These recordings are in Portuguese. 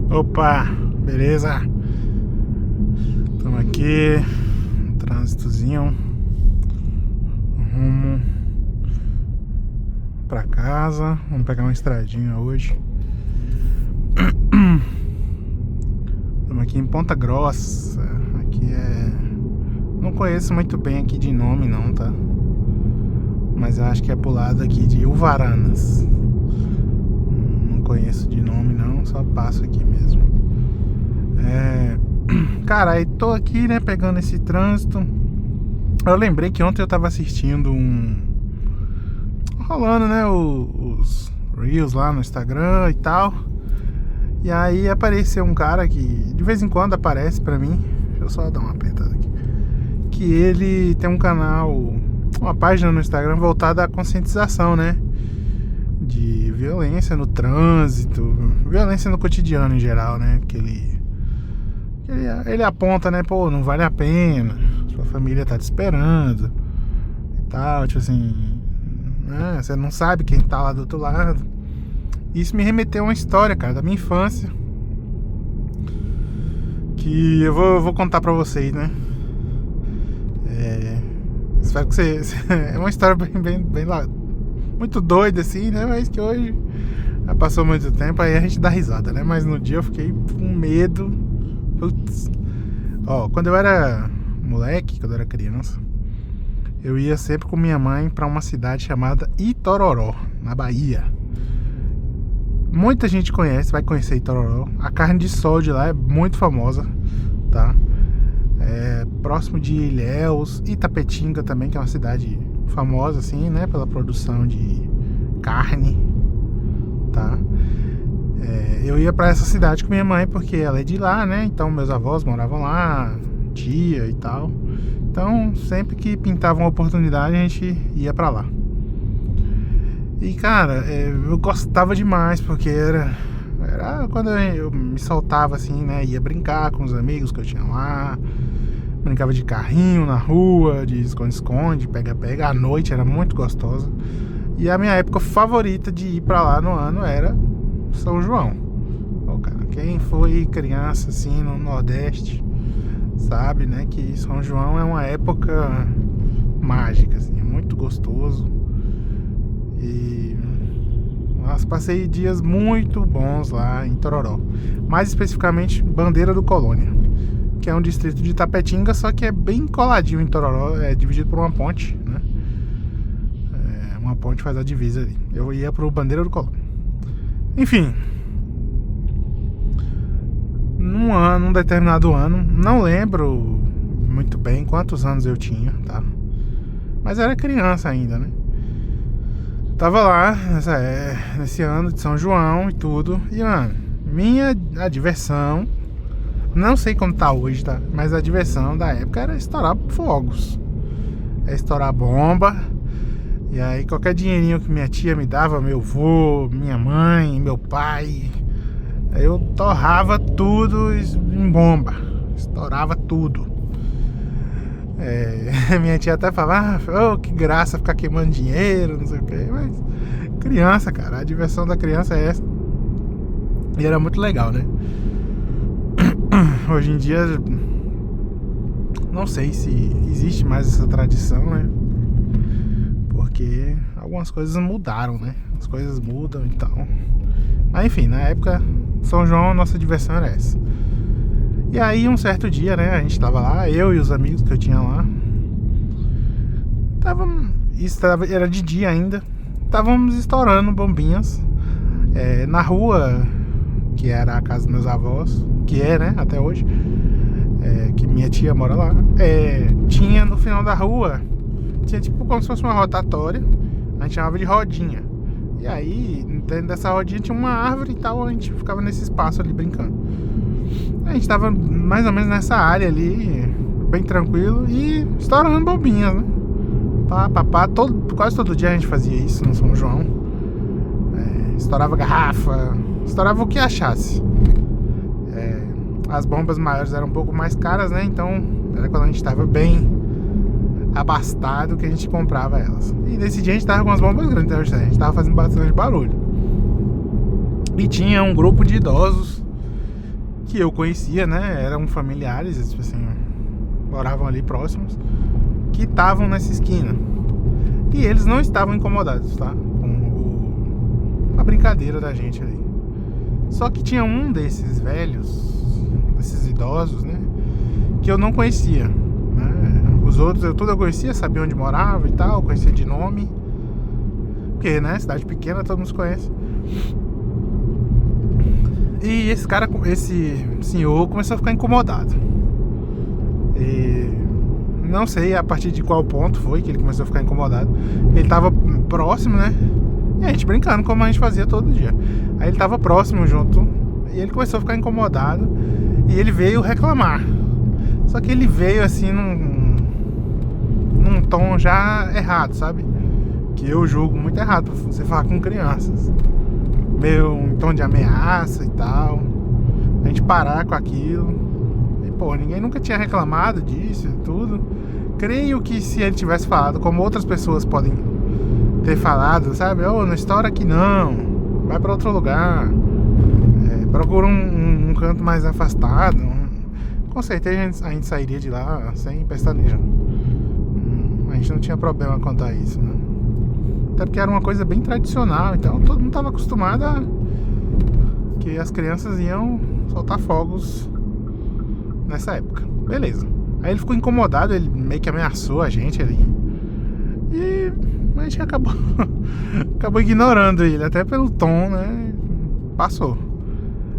Opa, beleza? Estamos aqui, um trânsitozinho, rumo pra casa. Vamos pegar uma estradinha hoje. Estamos aqui em Ponta Grossa. Aqui não conheço muito bem aqui de nome não, tá? Mas eu acho que é pro lado aqui de Uvaranas. Não conheço de nome não, só passo aqui mesmo. Cara, aí tô aqui, né, pegando esse trânsito. Eu lembrei que ontem eu tava assistindo rolando, né, os Reels lá no Instagram e tal. E aí apareceu um cara que de vez em quando aparece pra mim. Deixa eu só dar uma apertada aqui. Que ele tem um canal, uma página no Instagram voltada à conscientização, né, de violência no trânsito, violência no cotidiano em geral, né, porque ele aponta, né, pô, não vale a pena, sua família tá te esperando e tal, tipo assim, né, você não sabe quem tá lá do outro lado. Isso me remeteu a uma história, cara, da minha infância, que eu vou contar pra vocês, né. Espero que você é uma história bem lá, muito doida assim, né, mas que hoje já passou muito tempo, aí a gente dá risada, né, mas no dia eu fiquei com medo. Putz. Ó, quando eu era moleque, quando eu era criança, eu ia sempre com minha mãe pra uma cidade chamada Itororó, na Bahia. Muita gente conhece, vai conhecer Itororó. A carne de sol de lá é muito famosa, tá? É próximo de Ilhéus, Itapetinga também, que é uma cidade famosa assim, né, pela produção de carne, tá? Eu ia pra essa cidade com minha mãe porque ela é de lá, né? Então meus avós moravam lá, tia e tal. Então sempre que pintava uma oportunidade a gente ia pra lá. E cara, eu gostava demais porque era quando eu me soltava assim, né? Ia brincar com os amigos que eu tinha lá. Brincava de carrinho na rua, de esconde-esconde, pega-pega. À noite era muito gostosa. E a minha época favorita de ir pra lá no ano era São João. Quem foi criança assim no Nordeste sabe, né, que São João é uma época mágica, assim, é muito gostoso. E nossa, passei dias muito bons lá em Tororó. Mais especificamente Bandeira do Colônia, que é um distrito de Itapetinga, só que é bem coladinho em Tororó, é dividido por uma ponte, né? Uma ponte faz a divisa ali. Eu ia pro Bandeira do Colônia. Enfim, num determinado ano, não lembro muito bem quantos anos eu tinha, tá? Mas era criança ainda, né? Tava lá nesse ano de São João e tudo. E, mano, a diversão, não sei como tá hoje, tá? Mas a diversão da época era estourar fogos, estourar bomba. E aí qualquer dinheirinho que minha tia me dava, meu avô, minha mãe, meu pai, eu torrava tudo em bomba, estourava tudo. Minha tia até falava, oh, que graça ficar queimando dinheiro, não sei o que. Mas criança, cara, a diversão da criança é essa. E era muito legal, né? Hoje em dia não sei se existe mais essa tradição, né? Porque algumas coisas mudaram, né? As coisas mudam e tal. Mas enfim, na época São João, nossa diversão era essa. E aí um certo dia, né, a gente tava lá, eu e os amigos que eu tinha lá. Era de dia ainda. Estávamos estourando bombinhas na rua, que era a casa dos meus avós, que é, né, até hoje, que minha tia mora lá. Tinha no final da rua, tinha tipo como se fosse uma rotatória, a gente chamava de rodinha. E aí, dentro dessa rodinha tinha uma árvore e tal, a gente ficava nesse espaço ali brincando. A gente tava mais ou menos nessa área ali, bem tranquilo, e estourando bombinhas, né? Quase todo dia a gente fazia isso no São João. Estourava garrafa, estourava o que achasse. As bombas maiores eram um pouco mais caras, né? Então, era quando a gente tava bem abastado que a gente comprava elas. E nesse dia a gente tava com as bombas grandes, então a gente tava fazendo bastante barulho. E tinha um grupo de idosos que eu conhecia, né? Eram familiares, tipo assim, moravam ali próximos, que estavam nessa esquina. E eles não estavam incomodados, tá? Com a brincadeira da gente ali. Só que tinha um desses velhos, desses idosos, né? Que eu não conhecia, né? Os outros eu conhecia, sabia onde morava e tal, conhecia de nome. Porque, né? Cidade pequena, todo mundo se conhece. E esse cara, esse senhor começou a ficar incomodado. E não sei a partir de qual ponto foi que ele começou a ficar incomodado. Ele tava próximo, né? E a gente brincando como a gente fazia todo dia. Aí ele tava próximo junto e ele começou a ficar incomodado e ele veio reclamar. Só que ele veio assim num tom já errado, sabe? Que eu julgo muito errado pra você falar com crianças. Meio um tom de ameaça e tal. A gente parar com aquilo. E pô, ninguém nunca tinha reclamado disso e tudo. Creio que se ele tivesse falado como outras pessoas podem ter falado, sabe? Oh, não estoura aqui não, vai pra outro lugar, procura um canto mais afastado. Com certeza a gente sairia de lá sem pestanejar. A gente não tinha problema quanto a isso, né? Até porque era uma coisa bem tradicional, então todo mundo estava acostumado a que as crianças iam soltar fogos nessa época. Beleza. Aí ele ficou incomodado, ele meio que ameaçou a gente ali. E a gente acabou ignorando ele, até pelo tom, né? Passou.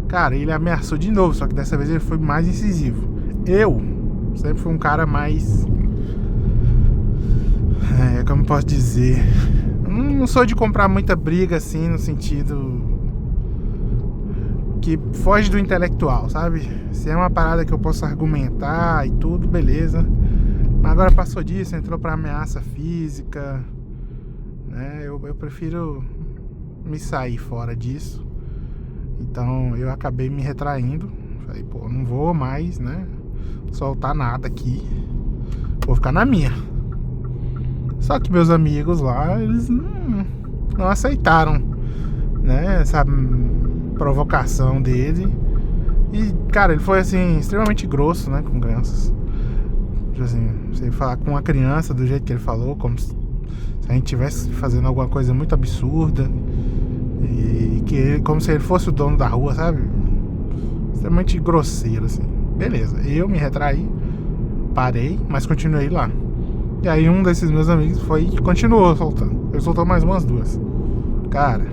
Cara, ele ameaçou de novo, só que dessa vez ele foi mais incisivo. Eu sempre fui um cara mais... como posso dizer? Não sou de comprar muita briga assim, no sentido que foge do intelectual, sabe? Se é uma parada que eu posso argumentar e tudo, beleza. Mas agora passou disso, entrou pra ameaça física, né? Eu prefiro me sair fora disso. Então eu acabei me retraindo. Falei, pô, não vou mais, né? Soltar nada aqui. Vou ficar na minha. Só que meus amigos lá, eles não aceitaram, né? Essa provocação dele. E, cara, ele foi assim, extremamente grosso, né? Com crianças. Assim, você falar com uma criança do jeito que ele falou, como se a gente estivesse fazendo alguma coisa muito absurda e que ele, como se ele fosse o dono da rua, sabe? Extremamente grosseiro, assim. Beleza, eu me retraí, parei, mas continuei lá. E aí um desses meus amigos foi e continuou soltando. Ele soltou mais umas duas. Cara,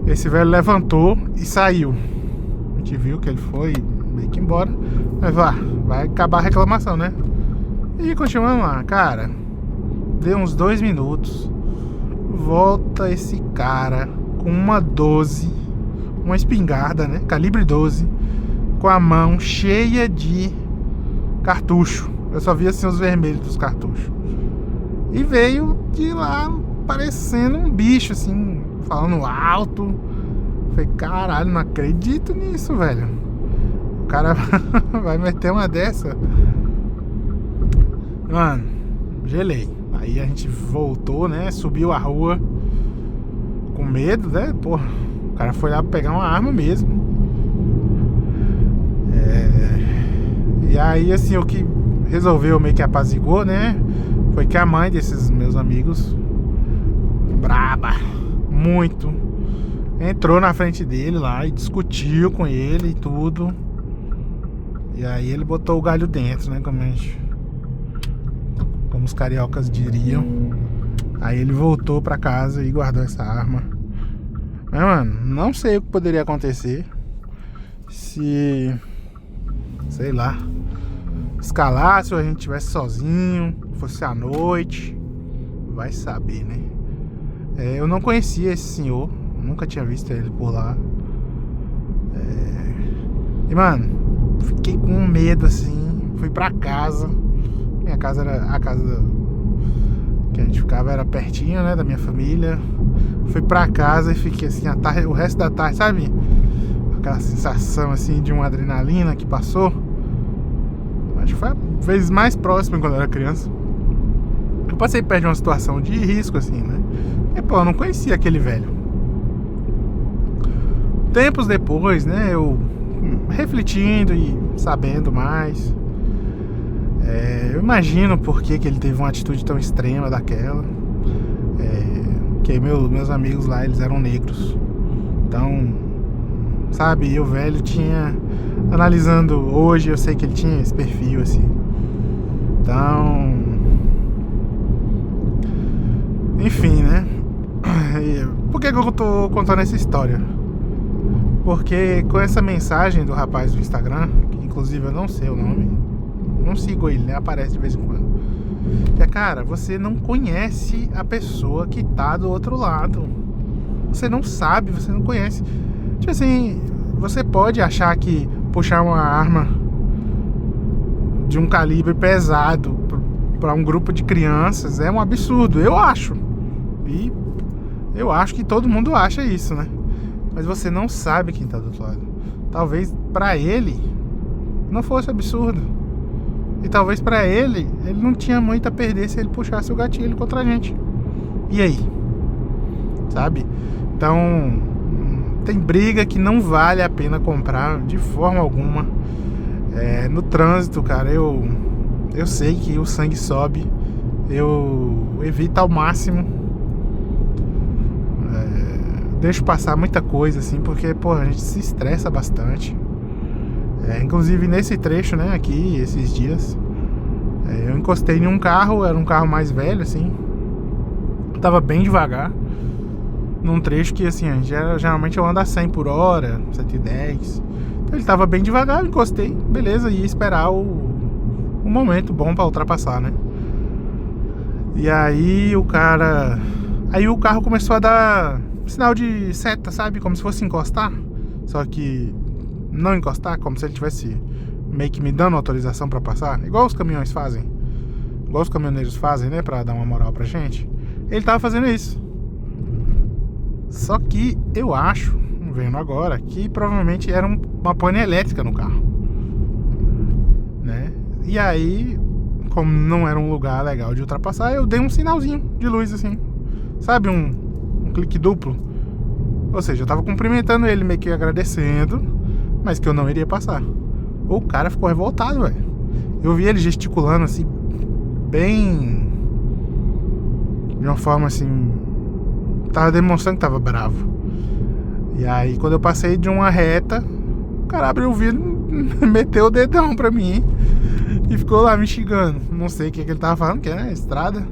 esse velho levantou e saiu. A gente viu que ele foi meio que embora. Mas vai acabar a reclamação, né? E continuando lá, cara. Deu uns 2 minutos. Volta esse cara com uma 12, uma espingarda, né? Calibre 12, com a mão cheia de cartucho. Eu só vi assim os vermelhos dos cartuchos. E veio de lá parecendo um bicho, assim, falando alto. Falei, caralho, não acredito nisso, velho. O cara vai meter uma dessa. Mano, gelei. Aí a gente voltou, né? Subiu a rua com medo, né? Porra, o cara foi lá pegar uma arma mesmo. E aí, assim, o que resolveu meio que apazigou, né? Foi que a mãe desses meus amigos, braba, muito, entrou na frente dele lá e discutiu com ele e tudo. E aí ele botou o galho dentro, né? Como os cariocas diriam. Aí ele voltou pra casa e guardou essa arma. Mas, mano, não sei o que poderia acontecer se, sei lá, escalasse ou a gente estivesse sozinho, fosse à noite. Vai saber, né? Eu não conhecia esse senhor, nunca tinha visto ele por lá. E, mano, fiquei com medo, assim. Fui pra casa. Minha casa era... A casa que a gente ficava era pertinho, né? Da minha família. Fui pra casa e fiquei assim a tarde, o resto da tarde, sabe? Aquela sensação, assim, de uma adrenalina que passou. Acho que foi a vez mais próxima quando eu era criança. Eu passei perto de uma situação de risco, assim, né? E, pô, eu não conhecia aquele velho. Tempos depois, né? Eu refletindo e sabendo mais. Eu imagino por que ele teve uma atitude tão extrema daquela. Que meus amigos lá, eles eram negros. Então, sabe, e o velho tinha... Analisando hoje, eu sei que ele tinha esse perfil, assim. Então... Enfim, né? Por que eu tô contando essa história? Porque com essa mensagem do rapaz do Instagram, que inclusive eu não sei o nome, não sigo ele, né? Aparece de vez em quando. Cara, você não conhece a pessoa que tá do outro lado. Você não sabe, você não conhece. Tipo assim, você pode achar que puxar uma arma de um calibre pesado para um grupo de crianças é um absurdo, eu acho. E eu acho que todo mundo acha isso, né? Mas você não sabe quem tá do outro lado. Talvez pra ele não fosse absurdo. E talvez pra ele não tinha muito a perder se ele puxasse o gatilho contra a gente. E aí? Sabe? Então, tem briga que não vale a pena comprar de forma alguma. No trânsito, cara, eu sei que o sangue sobe. Eu evito ao máximo. Deixo passar muita coisa, assim, porque, pô, a gente se estressa bastante. Inclusive nesse trecho, né, aqui, esses dias, eu encostei em um carro, era um carro mais velho, assim. Tava bem devagar. Num trecho que, assim, geralmente eu ando a 100 por hora, 110. Então ele tava bem devagar, eu encostei, beleza, ia esperar o momento bom pra ultrapassar, né? E aí o carro começou a dar sinal de seta, sabe? Como se fosse encostar. Só que não encostar, como se ele tivesse meio que me dando autorização pra passar. Igual os caminhões fazem. Igual os caminhoneiros fazem, né? Pra dar uma moral pra gente. Ele tava fazendo isso. Só que eu acho, vendo agora, que provavelmente era uma pane elétrica no carro, né? E aí, como não era um lugar legal de ultrapassar, eu dei um sinalzinho de luz, assim. Sabe, um clique duplo. Ou seja, eu tava cumprimentando ele, meio que agradecendo, mas que eu não iria passar. O cara ficou revoltado, velho. Eu vi ele gesticulando assim, bem... de uma forma assim... tava demonstrando que tava bravo. E aí, quando eu passei de uma reta, o cara abriu o vidro, meteu o dedão pra mim e ficou lá me xingando. Não sei o que ele tava falando, que é, né, estrada.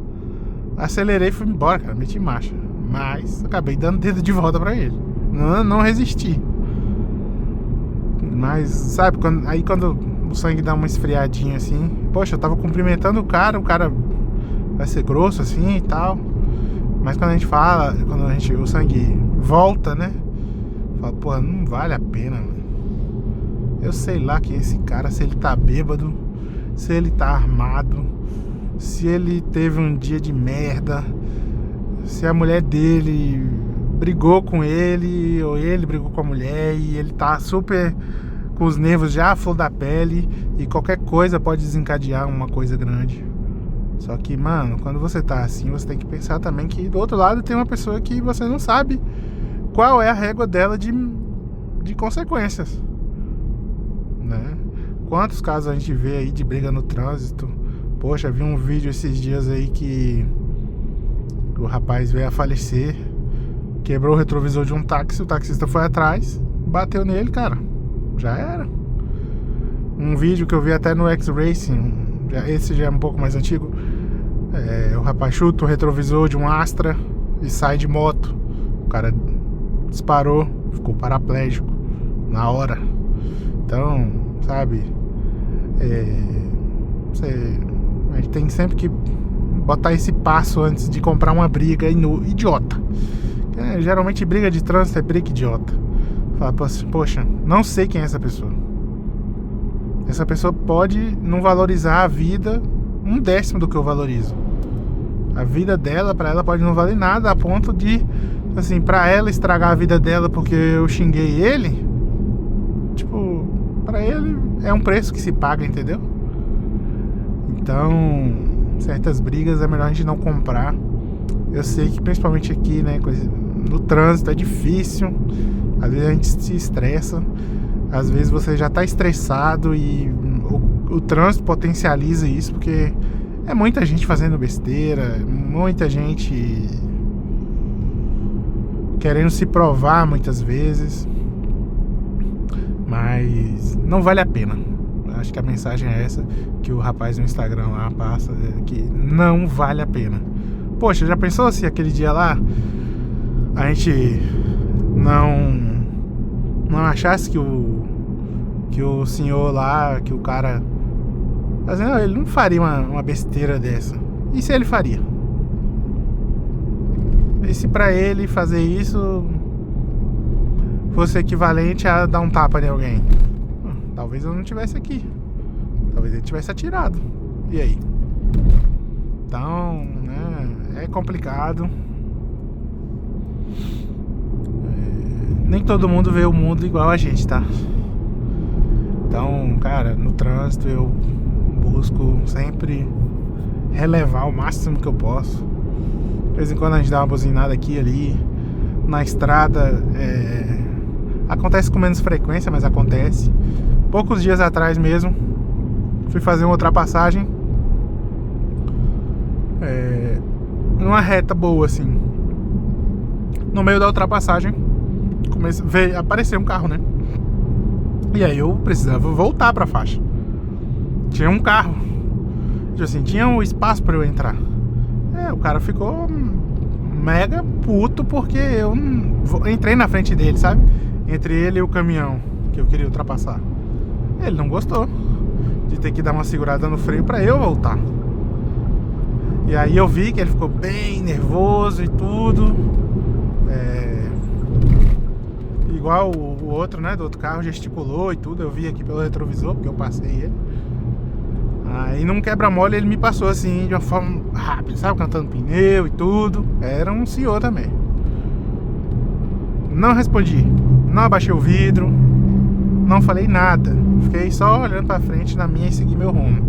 Acelerei e fui embora, cara, meti marcha. Mas acabei dando dedo de volta pra ele. Não resisti. Mas, sabe, quando o sangue dá uma esfriadinha assim, poxa, eu tava cumprimentando o cara vai ser grosso assim e tal. Mas quando a gente fala, o sangue volta, né? Fala, pô, não vale a pena, mano. Eu sei lá quem é esse cara, se ele tá bêbado, se ele tá armado, se ele teve um dia de merda, se a mulher dele brigou com ele, ou ele brigou com a mulher e ele tá super com os nervos já à flor da pele e qualquer coisa pode desencadear uma coisa grande. Só que, mano, quando você tá assim, você tem que pensar também que do outro lado tem uma pessoa que você não sabe qual é a régua dela de consequências, né? Quantos casos a gente vê aí de briga no trânsito? Poxa, vi um vídeo esses dias aí que o rapaz veio a falecer, quebrou o retrovisor de um táxi, o taxista foi atrás, bateu nele, cara, já era. Um vídeo que eu vi até no X-Racing, esse já é um pouco mais antigo, o rapaz chuta o retrovisor de um Astra e sai de moto, o cara disparou, ficou paraplégico na hora. Então, sabe, a gente tem sempre que botar esse passo antes de comprar uma briga idiota. Geralmente briga de trânsito é briga idiota. Fala, poxa, não sei quem é essa pessoa. Essa pessoa pode não valorizar a vida 1/10 do que eu valorizo. A vida dela, pra ela, pode não valer nada a ponto de, assim, pra ela estragar a vida dela porque eu xinguei ele. Tipo, pra ele é um preço que se paga, entendeu? Então, certas brigas é melhor a gente não comprar. Eu sei que principalmente aqui, né, no trânsito é difícil. Às vezes a gente se estressa. Às vezes você já tá estressado e o trânsito potencializa isso, porque é muita gente fazendo besteira, muita gente querendo se provar muitas vezes, mas não vale a pena. Acho que a mensagem é essa que o rapaz no Instagram lá passa, que não vale a pena. Poxa, já pensou se aquele dia lá a gente não achasse que o senhor lá, que o cara fazendo, ele não faria uma besteira dessa? E se ele faria? E se pra ele fazer isso fosse equivalente a dar um tapa em alguém? Talvez eu não tivesse aqui. Talvez ele tivesse atirado. E aí? Então, né, é complicado. Nem todo mundo vê o mundo igual a gente, tá? Então, cara, no trânsito eu busco sempre relevar o máximo que eu posso. De vez em quando a gente dá uma buzinada aqui e ali. Na estrada, acontece com menos frequência, mas acontece. Poucos dias atrás mesmo, fui fazer uma ultrapassagem numa reta boa, assim. No meio da ultrapassagem apareceu um carro, né? E aí eu precisava voltar pra faixa. Tinha um carro, tipo assim, tinha um espaço pra eu entrar. O cara ficou mega puto porque eu entrei na frente dele, sabe? Entre ele e o caminhão que eu queria ultrapassar. Ele não gostou de ter que dar uma segurada no freio pra eu voltar. E aí eu vi que ele ficou bem nervoso e tudo. Igual o outro, né, do outro carro gesticulou e tudo. Eu vi aqui pelo retrovisor, porque eu passei ele. Aí num quebra-mola ele me passou assim, de uma forma rápida, sabe? Cantando pneu e tudo. Era um senhor também. Não respondi, não abaixei o vidro, não falei nada. Fiquei só olhando pra frente na minha e segui meu rumo.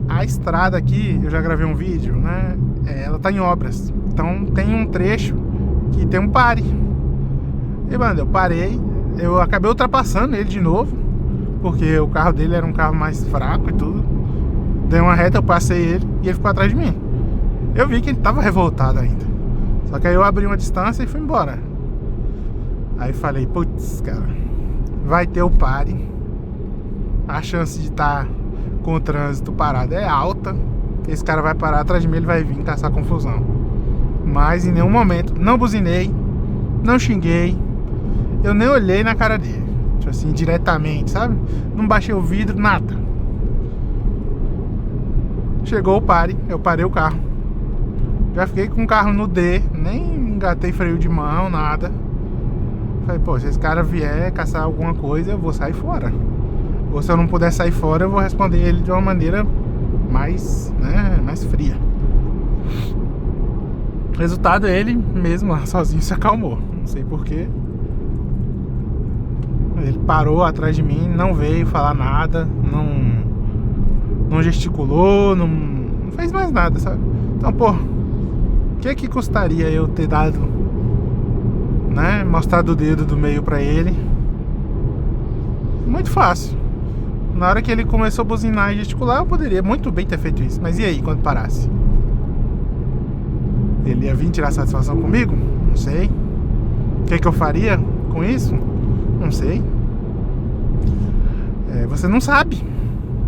A estrada aqui, eu já gravei um vídeo, né? Ela tá em obras. Então tem um trecho que tem um pare. E, mano, eu parei. Eu acabei ultrapassando ele de novo, porque o carro dele era um carro mais fraco e tudo. Dei uma reta, eu passei ele e ele ficou atrás de mim. Eu vi que ele tava revoltado ainda. Só que aí eu abri uma distância e fui embora. Aí falei, putz, cara, vai ter o pare. A chance de estar com o trânsito parado é alta. Esse cara vai parar atrás de mim, ele vai vir caçar confusão. Mas em nenhum momento, não buzinei, não xinguei, eu nem olhei na cara dele, tipo assim, diretamente, sabe? Não baixei o vidro, nada. Chegou o pare, eu parei o carro. Já fiquei com o carro no D, nem engatei freio de mão, nada. Falei, pô, se esse cara vier caçar alguma coisa, eu vou sair fora. Ou se eu não puder sair fora, eu vou responder ele de uma maneira mais, né, mais fria. Resultado, ele mesmo lá sozinho se acalmou. Não sei porquê. Ele parou atrás de mim, não veio falar nada, não gesticulou, não fez mais nada, sabe? Então, pô, o que custaria eu ter dado, né, mostrado o dedo do meio pra ele? Muito fácil. Na hora que ele começou a buzinar e gesticular, eu poderia muito bem ter feito isso. Mas e aí, quando parasse? Ele ia vir tirar satisfação comigo? Não sei. O que eu faria com isso? Não sei. Você não sabe,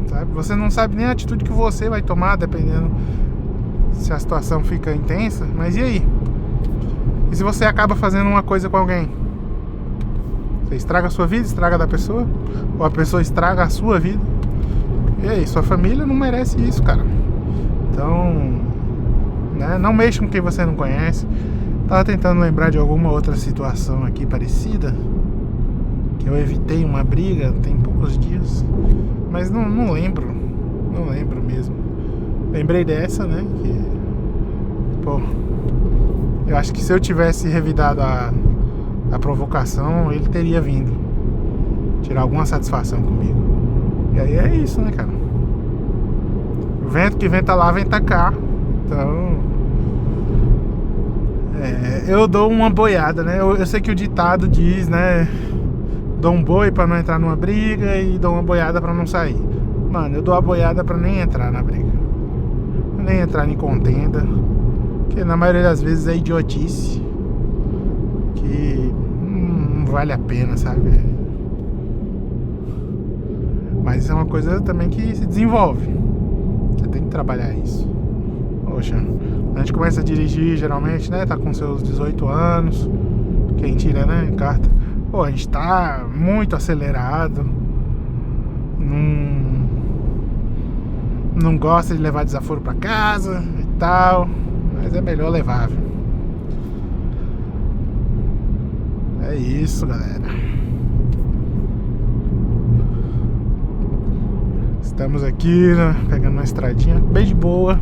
sabe? Você não sabe nem a atitude que você vai tomar, dependendo se a situação fica intensa. Mas e aí? E se você acaba fazendo uma coisa com alguém? Você estraga a sua vida, estraga a da pessoa? Ou a pessoa estraga a sua vida? E aí, sua família não merece isso, cara. Então, né, não mexa com quem você não conhece. Tava tentando lembrar de alguma outra situação aqui parecida, que eu evitei uma briga tem poucos dias, mas não lembro. Não lembro mesmo. Lembrei dessa, né, que, pô, eu acho que se eu tivesse revidado a provocação, ele teria vindo tirar alguma satisfação comigo. E aí é isso, né, cara? O vento que venta lá, venta cá. Então, eu dou uma boiada, né? Eu sei que o ditado diz, né, dou um boi pra não entrar numa briga e dou uma boiada pra não sair. Mano, eu dou a boiada pra nem entrar na briga, nem entrar em contenda, que na maioria das vezes é idiotice, que não vale a pena, sabe? Mas isso é uma coisa também que se desenvolve. Você tem que trabalhar isso. Poxa, a gente começa a dirigir geralmente, né? Tá com seus 18 anos. Quem tira, né? Carta. Pô, a gente tá muito acelerado. Não gosta de levar desaforo pra casa e tal. Mas é melhor levar, viu? É isso, galera. Estamos aqui, né, pegando uma estradinha bem de boa.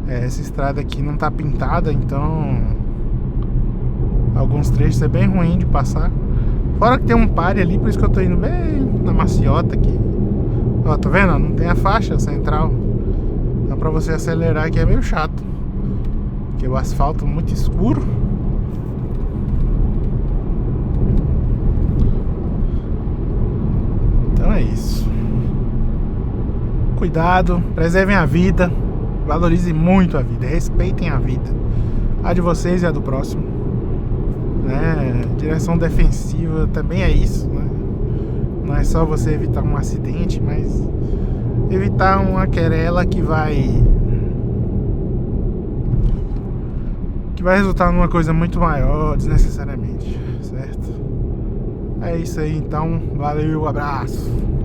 Essa estrada aqui não tá pintada, então alguns trechos é bem ruim de passar. Fora que tem um pare ali, por isso que eu tô indo bem na maciota aqui. Ó, tá vendo? Não tem a faixa central. Então pra você acelerar aqui é meio chato, porque o asfalto é muito escuro. Então é isso. Cuidado, preservem a vida. Valorizem muito a vida, respeitem a vida, a de vocês e a do próximo, né? Direção defensiva também é isso, né? Não é só você evitar um acidente, mas evitar uma querela que vai resultar numa coisa muito maior desnecessariamente, certo? É isso aí então, valeu, abraço.